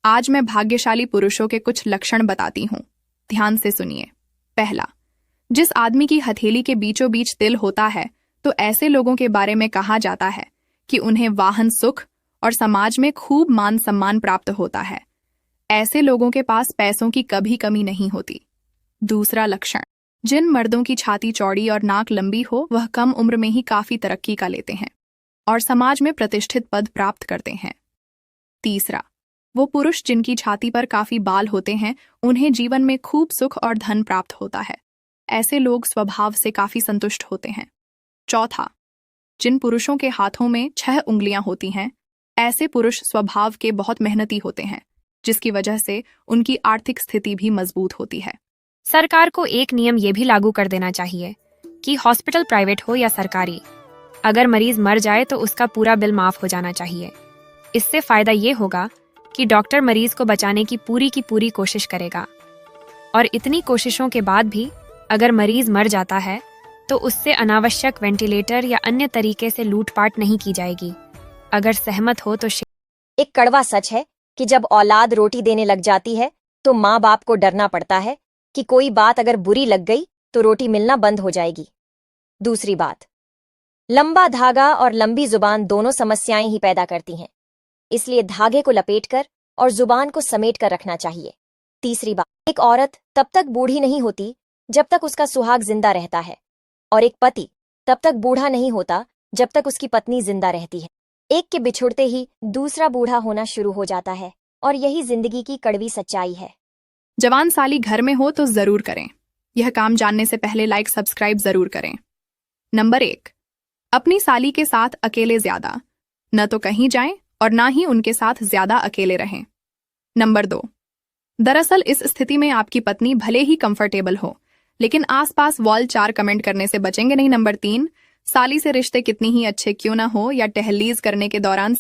आज मैं भाग्यशाली पुरुषों के कुछ लक्षण बताती हूँ। ध्यान से सुनिए। पहला, जिस आदमी की हथेली के बीचों बीच तिल होता है तो ऐसे लोगों के बारे में कहा जाता है कि उन्हें वाहन सुख और समाज में खूब मान सम्मान प्राप्त होता है। ऐसे लोगों के पास पैसों की कभी कमी नहीं होती। दूसरा लक्षण, जिन मर्दों की छाती चौड़ी और नाक लंबी हो वह कम उम्र में ही काफी तरक्की का लेते हैं और समाज में प्रतिष्ठित पद प्राप्त करते हैं। तीसरा, वो पुरुष जिनकी छाती पर काफी बाल होते हैं उन्हें जीवन में खूब सुख और धन प्राप्त होता है। ऐसे लोग स्वभाव से काफी संतुष्ट होते हैं। चौथा, जिन पुरुषों के हाथों में 6 उंगलियां होती हैं ऐसे पुरुष स्वभाव के बहुत मेहनती होते हैं, जिसकी वजह से उनकी आर्थिक स्थिति भी मजबूत होती है। सरकार को एक नियम ये भी लागू कर देना चाहिए कि हॉस्पिटल प्राइवेट हो या सरकारी, अगर मरीज मर जाए तो उसका पूरा बिल माफ हो जाना चाहिए। इससे फायदा ये होगा कि डॉक्टर मरीज को बचाने की पूरी कोशिश करेगा और इतनी कोशिशों के बाद भी अगर मरीज मर जाता है तो उससे अनावश्यक वेंटिलेटर या अन्य तरीके से लूटपाट नहीं की जाएगी। अगर सहमत हो तो एक कड़वा सच है कि जब औलाद रोटी देने लग जाती है तो माँ बाप को डरना पड़ता है कि कोई बात अगर बुरी लग गई तो रोटी मिलना बंद हो जाएगी। दूसरी बात, लंबा धागा और लंबी जुबान दोनों समस्याएं ही पैदा करती हैं, इसलिए धागे को लपेटकर और जुबान को समेट कर रखना चाहिए। तीसरी बात, एक औरत तब तक बूढ़ी नहीं होती जब तक उसका सुहाग जिंदा रहता है और एक पति तब तक बूढ़ा नहीं होता जब तक उसकी पत्नी जिंदा रहती है। एक के बिछुड़ते ही दूसरा बूढ़ा होना शुरू हो जाता है और यही जिंदगी की कड़वी सच्चाई है। जवान साली घर में हो तो जरूर करें। यह काम जानने से पहले लाइक सब्सक्राइब जरूर करें। नंबर 1, अपनी साली के साथ अकेले ज्यादा न तो कहीं जाएं और ना ही उनके साथ ज्यादा अकेले रहें। नंबर 2, दरअसल इस स्थिति में आपकी पत्नी भले ही कंफर्टेबल हो लेकिन आसपास वॉल 4 कमेंट करने से बचेंगे नहीं। नंबर 3, साली से रिश्ते कितनी ही अच्छे क्यों ना हो या टहलीज करने के दौरान